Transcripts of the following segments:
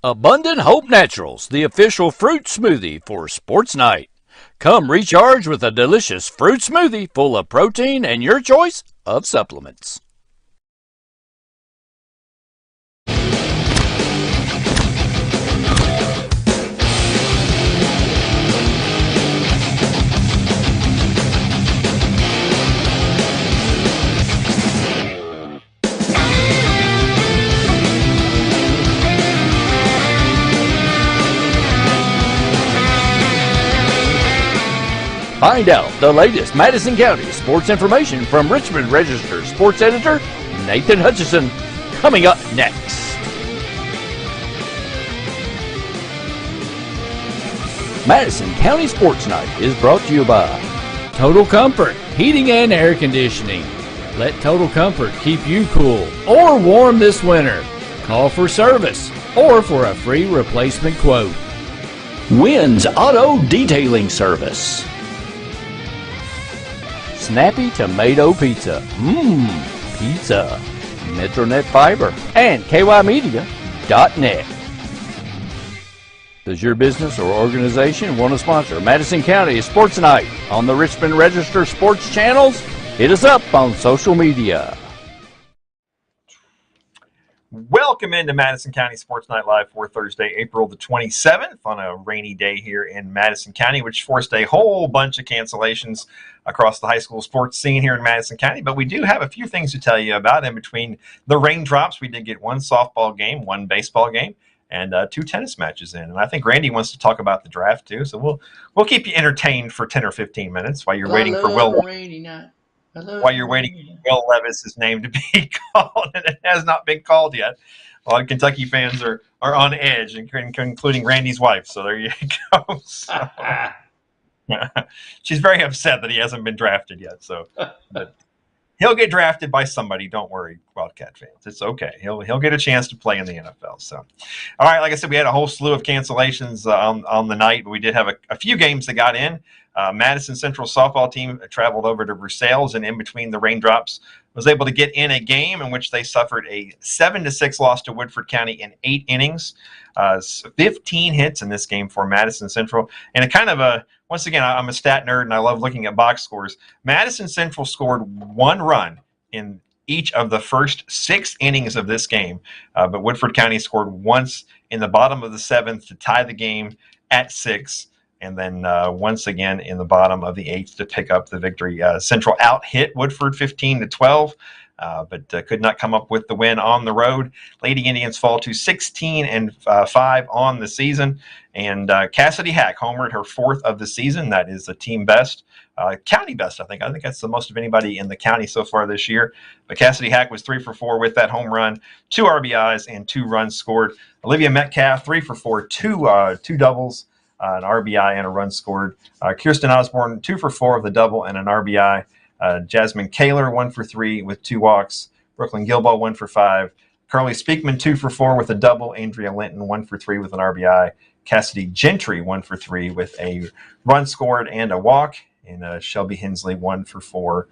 Abundant Hope Naturals, the official fruit smoothie for Sports Night. Come recharge with a delicious fruit smoothie full of protein and your choice of supplements. Find out the latest Madison County sports information from Richmond Register sports editor Nathan Hutchison, coming up next. Madison County Sports Night is brought to you by Total Comfort Heating and Air Conditioning. Let Total Comfort keep you cool or warm this winter. Call for service or for a free replacement quote. Wynn's Auto Detailing Service. Snappy Tomato Pizza. Pizza. Metronet Fiber and KYmedia.net. Does your business or organization want to sponsor Madison County Sports Night on the Richmond Register Sports channels? Hit us up on social media. Welcome into Madison County Sports Night Live for Thursday, April the 27th on a rainy day here in Madison County, which forced a whole bunch of cancellations across the high school sports scene here in Madison County. But we do have a few things to tell you about. In between the raindrops, we did get one softball game, one baseball game, and two tennis matches in. And I think Randy wants to talk about the draft too. So we'll keep you entertained for 10 or 15 minutes while you're waiting for Will. While you're waiting for Will Levis's name to be called, and it has not been called yet. A lot of Kentucky fans are on edge, including Randy's wife. So there you go. So, she's very upset that he hasn't been drafted yet. So but he'll get drafted by somebody. Don't worry, Wildcat fans. It's okay. He'll get a chance to play in the NFL. So, all right. Like I said, we had a whole slew of cancellations on the night, but we did have a few games that got in. Madison Central softball team traveled over to Versailles, and in between the raindrops was able to get in a game in which they suffered a 7-6 loss to Woodford County in 8 innings. 15 hits in this game for Madison Central. And a kind of a, once again, I'm a stat nerd and I love looking at box scores. Madison Central scored 1 run in each of the first 6 innings of this game. But Woodford County scored once in the bottom of the 7th to tie the game at 6. And then once again in the bottom of the 8th to pick up the victory. Central out-hit Woodford 15-12, but could not come up with the win on the road. Lady Indians fall to 16-5 on the season. And Cassidy Hack homered her 4th of the season. That is a team best. County best, I think. I think that's the most of anybody in the county so far this year. But Cassidy Hack was 3 for 4 with that home run, 2 RBIs, and 2 runs scored. Olivia Metcalf, 3 for 4, 2 doubles. An RBI and a run scored. Kirsten Osborne, 2 for 4 with a double and an RBI. Jasmine Kaler, 1 for 3 with 2 walks. Brooklyn Gilbo, 1 for 5. Carly Speakman, 2 for 4 with a double. Andrea Linton, 1 for 3 with an RBI. Cassidy Gentry, 1 for 3 with a run scored and a walk. And Shelby Hensley, 1 for 4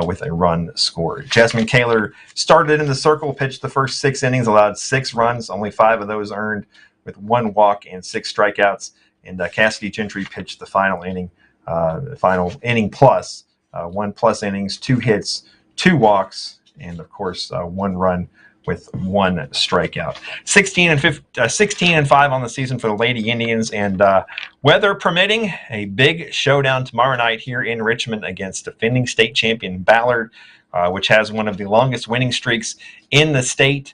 with a run scored. Jasmine Kaler started in the circle, pitched the first 6 innings, allowed 6 runs, only 5 of those earned with 1 walk and 6 strikeouts. And Cassidy Gentry pitched the final inning plus, 1+ innings, 2 hits, 2 walks, and of course 1 run with 1 strikeout. 16-5 on the season for the Lady Indians, and weather permitting, a big showdown tomorrow night here in Richmond against defending state champion Ballard, which has one of the longest winning streaks in the state,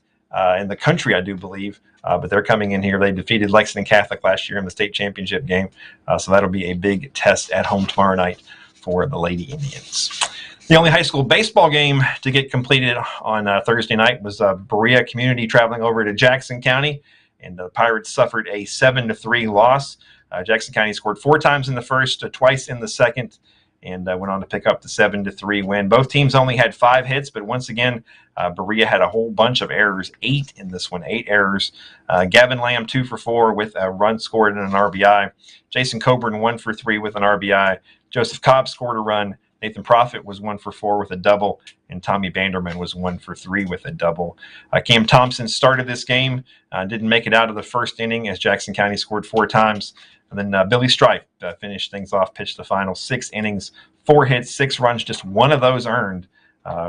in the country, I do believe. But they're coming in here. They defeated Lexington Catholic last year in the state championship game. So that'll be a big test at home tomorrow night for the Lady Indians. The only high school baseball game to get completed on Thursday night was Berea Community traveling over to Jackson County. And the Pirates suffered a 7-3 loss. Jackson County scored 4 times in the first, twice in the second, and went on to pick up the 7-3 win. Both teams only had 5 hits, but once again, Berea had a whole bunch of errors, 8 in this one, 8 errors. Gavin Lamb, 2 for 4 with a run scored and an RBI. Jason Coburn, 1 for 3 with an RBI. Joseph Cobb scored a run. Nathan Profit was 1 for 4 with a double, and Tommy Banderman was 1 for 3 with a double. Cam Thompson started this game, didn't make it out of the first inning as Jackson County scored 4 times. And then Billy Strife finished things off, pitched the final 6 innings, 4 hits, 6 runs, just 1 of those earned,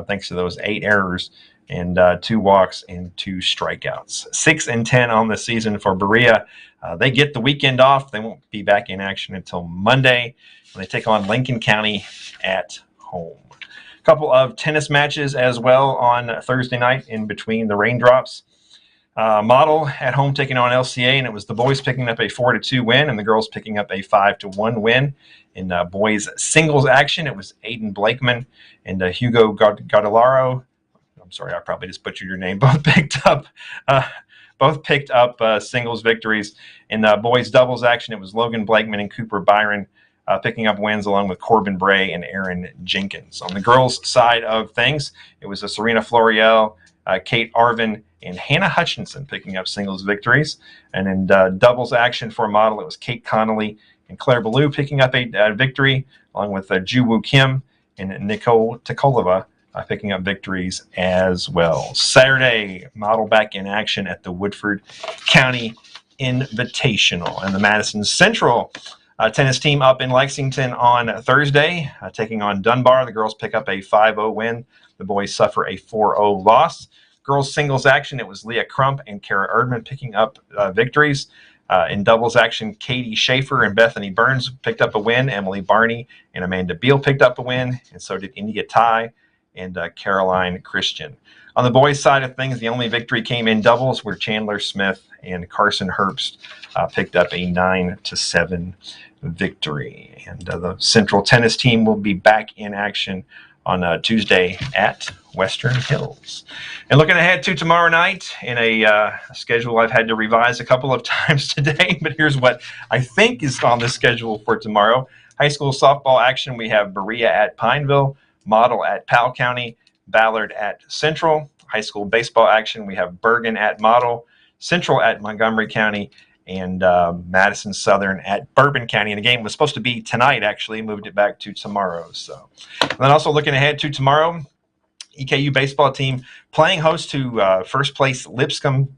thanks to those 8 errors and 2 walks and 2 strikeouts. 6-10 on the season for Berea. They get the weekend off. They won't be back in action until Monday when they take on Lincoln County at home. A couple of tennis matches as well on Thursday night in between the raindrops. Model at home taking on LCA, and it was the boys picking up a 4-2 win and the girls picking up a 5-1 win. In boys singles action, it was Aiden Blakeman and Hugo Gadalaro. I'm sorry, I probably just butchered your name. Both picked up singles victories. In boys doubles action, it was Logan Blakeman and Cooper Byron picking up wins along with Corbin Bray and Aaron Jenkins. On the girls' side of things, it was Serena Floriel, Kate Arvin, and Hannah Hutchinson picking up singles victories. And in doubles action for Model, it was Kate Connolly and Claire Ballou picking up a victory, along with Ju Woo Kim and Nicole Tekolova picking up victories as well. Saturday, Model back in action at the Woodford County Invitational. And the Madison Central tennis team up in Lexington on Thursday, taking on Dunbar. The girls pick up a 5-0 win. The boys suffer a 4-0 loss. Girls singles action, it was Leah Crump and Kara Erdman picking up victories. In doubles action, Katie Schaefer and Bethany Burns picked up a win. Emily Barney and Amanda Beal picked up a win, and so did India Tai and Caroline Christian. On the boys' side of things, the only victory came in doubles where Chandler Smith and Carson Herbst picked up a 9-7 victory. And the Central tennis team will be back in action on Tuesday at Western Hills. And looking ahead to tomorrow night in a schedule I've had to revise a couple of times today, but here's what I think is on the schedule for tomorrow. High school softball action, we have Berea at Pineville, Model at Powell County, Ballard at Central. High school baseball action, we have Bergen at Model, Central at Montgomery County, and Madison Southern at Bourbon County. And the game was supposed to be tonight, actually, moved it back to tomorrow. So, and then also looking ahead to tomorrow, EKU baseball team playing host to first place Lipscomb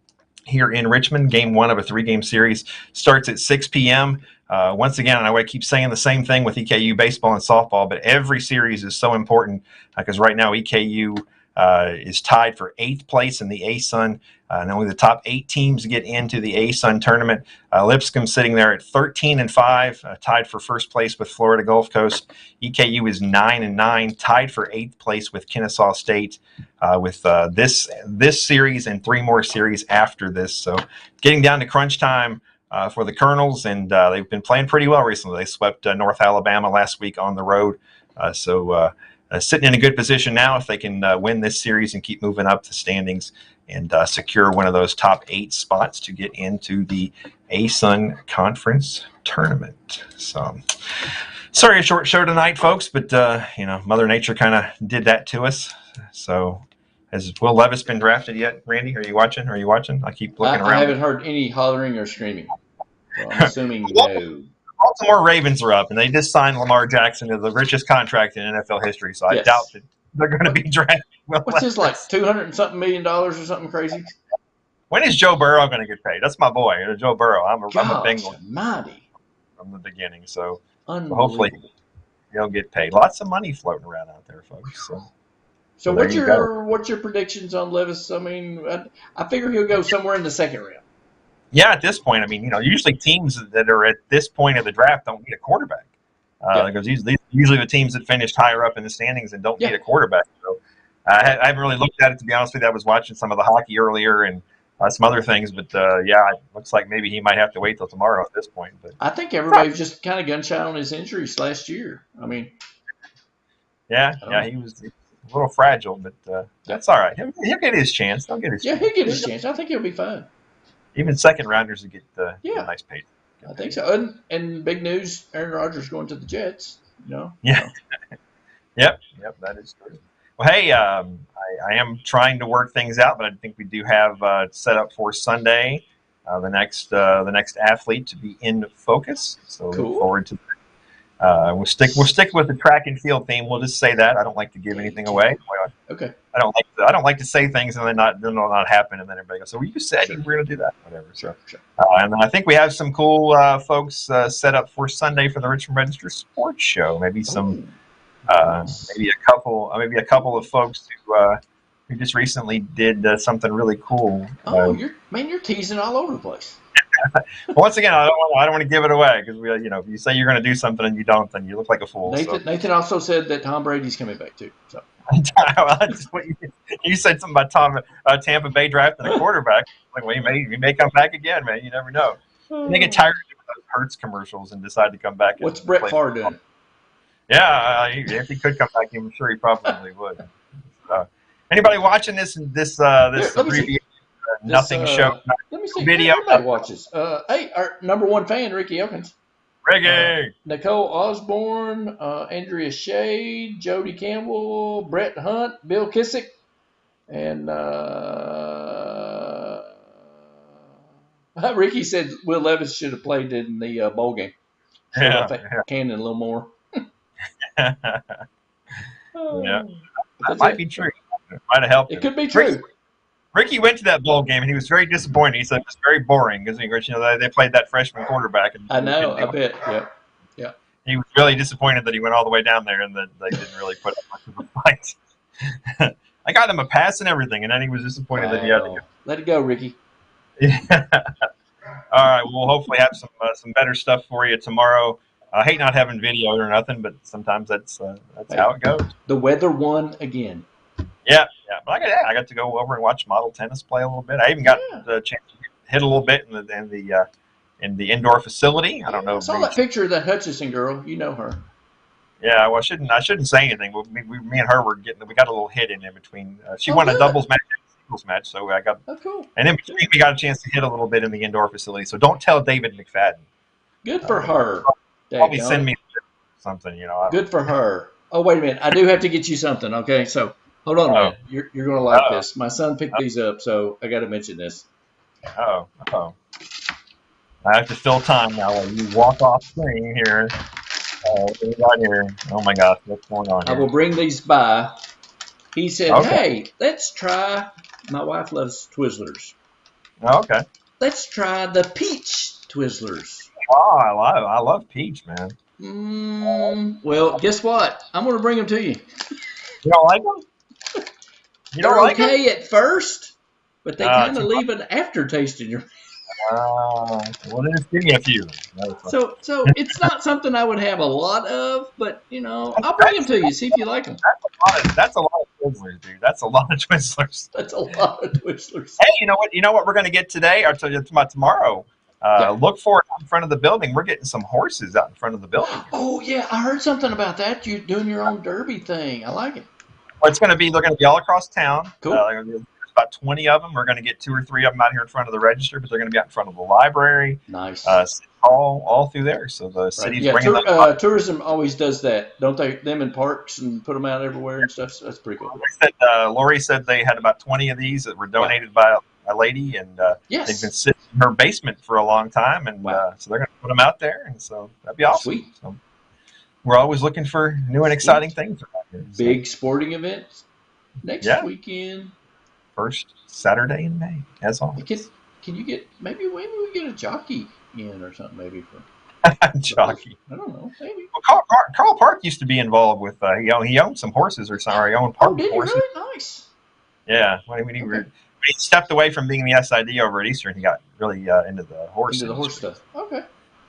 here in Richmond. Game 1 of a 3-game series starts at 6 p.m. Once again, and I keep saying the same thing with EKU baseball and softball, but every series is so important because right now EKU is tied for 8th place in the ASUN. And only the top 8 teams get into the ASUN tournament. Lipscomb sitting there at 13-5, tied for first place with Florida Gulf Coast. EKU is 9-9, tied for 8th place with Kennesaw State, with this series and 3 more series after this. So getting down to crunch time for the Colonels, and they've been playing pretty well recently. They swept North Alabama last week on the road. So sitting in a good position now if they can win this series and keep moving up the standings and secure one of those top 8 spots to get into the ASUN Conference Tournament. So, sorry, a short show tonight, folks, but, Mother Nature kind of did that to us. So, has Will Levis been drafted yet, Randy? Are you watching? I keep looking around. I haven't heard any hollering or screaming. So I'm assuming no. Baltimore Ravens are up, and they just signed Lamar Jackson to the richest contract in NFL history, so I doubt that they're going to be drafting Will What's his, like, $200 and something million or something crazy? When is Joe Burrow going to get paid? That's my boy, Joe Burrow. I'm a Bengal from the beginning, so hopefully he'll get paid. Lots of money floating around out there, folks. So what's your predictions on Levis? I mean, I figure he'll go somewhere in the second round. Yeah, at this point, I mean, usually teams that are at this point of the draft don't need a quarterback. Because these usually the teams that finished higher up in the standings and don't need a quarterback. So I haven't really looked at it, to be honest with you. I was watching some of the hockey earlier and some other things, but it looks like maybe he might have to wait till tomorrow at this point. But I think everybody's just kind of gun-shy on his injuries last year. I mean, he was a little fragile, but that's all right. He'll get his chance. He'll get his chance. He'll get his chance. I think he'll be fine. Even second rounders will get a nice pay. I think so. And big news, Aaron Rodgers going to the Jets. Yeah. Yep, that is true. Well, hey, I am trying to work things out, but I think we do have set up for Sunday the next athlete to be in focus. So cool. Look forward to We'll stick with the track and field theme. We'll just say that. I don't like to give anything away. Okay. I don't like to say things and then not happen, and then everybody goes, "So you said you were going to do that, whatever." So, and then I think we have some cool folks set up for Sunday for the Richmond Register Sports Show. Maybe some, maybe a couple of folks who just recently did something really cool. You're teasing all over the place. Once again, I don't want to give it away because if you say you're going to do something and you don't, then you look like a fool. Nathan also said that Tom Brady's coming back too. So. Well, that's what you said something about Tampa Bay drafting a quarterback. Like, well, he may come back again, man. You never know. They get tired of those Hurts commercials and decide to come back. What's Brett Favre doing? Yeah, if he could come back, I'm sure he probably would. Anybody watching this abbreviated nothing show let me see. video? Everybody watches. Hey, our number one fan, Ricky Elkins. Ricky. Nicole Osborne, Andrea Shade, Jody Campbell, Brett Hunt, Bill Kissick, and Ricky said Will Levis should have played in the bowl game. Cannon a little more. Yeah, that might be true. It might have helped. It could be true. Ricky went to that bowl game and he was very disappointed. He said it was very boring because they played that freshman quarterback. And I know. I bet. Yeah. He was really disappointed that he went all the way down there and that they didn't really put up much of a fight. I got him a pass and everything, and then he was disappointed that he had to go. Let it go, Ricky. Yeah. All right. We'll hopefully have some better stuff for you tomorrow. I hate not having video or nothing, but sometimes that's how it goes. The weather won again. Yeah. But I got to go over and watch model tennis play a little bit. I even got the chance to hit a little bit in the indoor facility. I don't know. I saw that picture of that Hutchison girl. You know her. Yeah. Well, I shouldn't say anything. Me and her we got a little hit in between. She won a doubles match and a singles match, so I got. Oh, cool. And in between, we got a chance to hit a little bit in the indoor facility. So don't tell David McFadden. Good for her. Probably send me something. Good for her. Oh, wait a minute. I do have to get you something. Okay, so. Hold on a minute. You're going to like this. My son picked these up, so I got to mention this. I have to fill time now while you walk off screen here. What do we got here? Oh, my gosh. What's going on here? I will bring these by. He said, hey, let's try. My wife loves Twizzlers. Okay. Let's try the peach Twizzlers. Oh, I love peach, man. Well, guess what? I'm going to bring them to you. You don't like them? You don't like okay at first, but they kind of leave an aftertaste in your mouth. Well, then just give me a few. So it's not something I would have a lot of, but I'll bring them to you. See if you like them. That's a lot of Twizzlers, dude. That's a lot of Twizzlers. That's a lot of Twizzlers. Hey, you know what? You know what we're going to get today? I'll tell you about tomorrow. Look for it out in front of the building. We're getting some horses out in front of the building. Oh yeah, I heard something about that. You're doing your own derby thing. I like it. Well, they're going to be all across town. Cool. There's about 20 of them. We're going to get 2 or 3 of them out here in front of the register, but they're going to be out in front of the library. Nice. All through there. So the city's bringing them up. Tourism always does that, don't they? Them in parks and put them out everywhere and stuff. So that's pretty cool. Lori said they had about 20 of these that were donated by a lady, and they've been sitting in her basement for a long time, and so they're going to put them out there, and so that'd be awesome. Sweet. So we're always looking for new and exciting things around here. So. Big sporting events next weekend. First Saturday in May, as always. Can you get maybe we get a jockey in or something maybe for jockey? I don't know. Maybe. Well, Carl Park used to be involved with. He owned some horses or something. Or he owned park did horses. He really? Nice. Yeah, when he stepped away from being the SID over at Eastern, he got really into the horse. Into the horse stuff. Okay.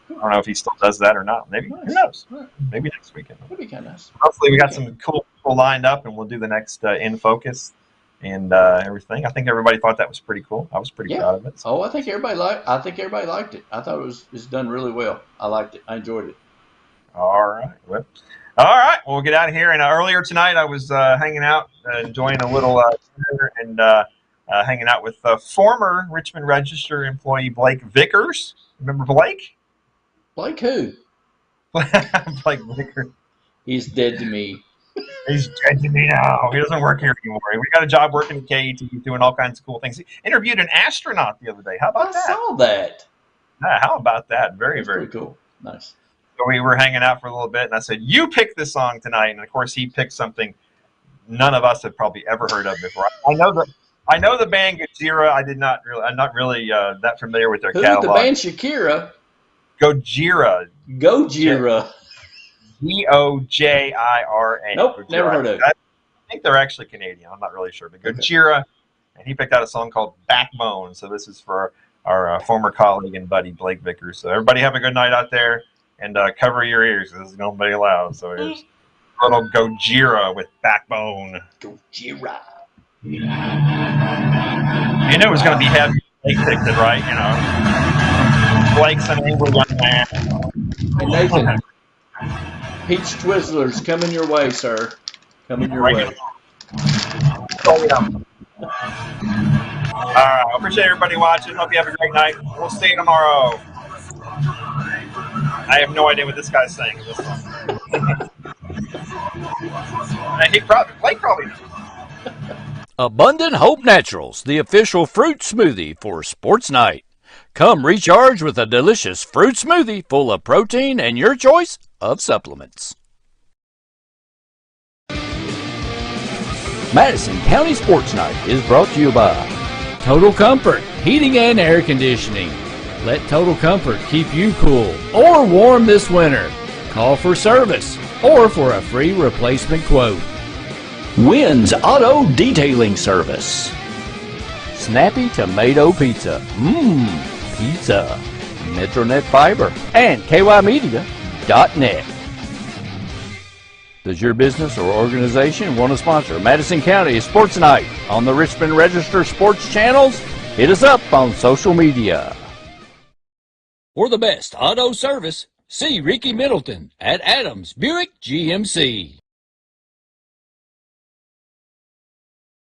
I don't know if he still does that or not. Maybe. Nice. Who knows? Right. Maybe next weekend. That'd be kind of nice. Hopefully we got some cool people lined up, and we'll do the next In Focus and everything. I think everybody thought that was pretty cool. I was pretty proud of it. So. Oh, I think everybody liked it. I thought it was done really well. I liked it. I enjoyed it. All right. Well, we'll get out of here. And earlier tonight, I was hanging out, enjoying a little dinner, and hanging out with former Richmond Register employee Blake Vickers. Remember Blake? Blake who? Blake Vickers. He's dead to me. He's dead to me now. He doesn't work here anymore. We got a job working at KET, doing all kinds of cool things. He interviewed an astronaut the other day. How about that? I saw that. Yeah, how about that? Very, That's very cool. Nice. So we were hanging out for a little bit, and I said, "You pick this song tonight." And of course, he picked something none of us had probably ever heard of before. I know the band Gojira. I'm not really that familiar with their catalog. The band Shakira? Gojira. Gojira. Gojira. Nope, Gojira. never heard of it. I think they're actually Canadian. I'm not really sure, but Gojira. And he picked out a song called Backbone. So this is for our former colleague and buddy Blake Vickers. So everybody have a good night out there, and cover your ears. This is going to be loud. So here's a little Gojira with Backbone. Gojira. You knew it was going to be heavy. Blake picked it, right? You know, Blake's an angry young man. Hey, Nathan, Peach Twizzlers coming your way, sir. Coming your way. Oh, yeah. All right. I appreciate everybody watching. Hope you have a great night. We'll see you tomorrow. I have no idea what this guy's saying in this song. Blake probably knows. Abundant Hope Naturals, the official fruit smoothie for Sports Night. Come recharge with a delicious fruit smoothie full of protein and your choice of supplements. Madison County Sports Night is brought to you by Total Comfort, Heating and Air Conditioning. Let Total Comfort keep you cool or warm this winter. Call for service or for a free replacement quote. Wynn's Auto Detailing Service. Snappy Tomato Pizza. Pizza. Metronet Fiber and KYmedia.net. Does your business or organization want to sponsor Madison County Sports Night on the Richmond Register Sports channels? Hit us up on social media. For the best auto service, see Ricky Middleton at Adams Buick GMC.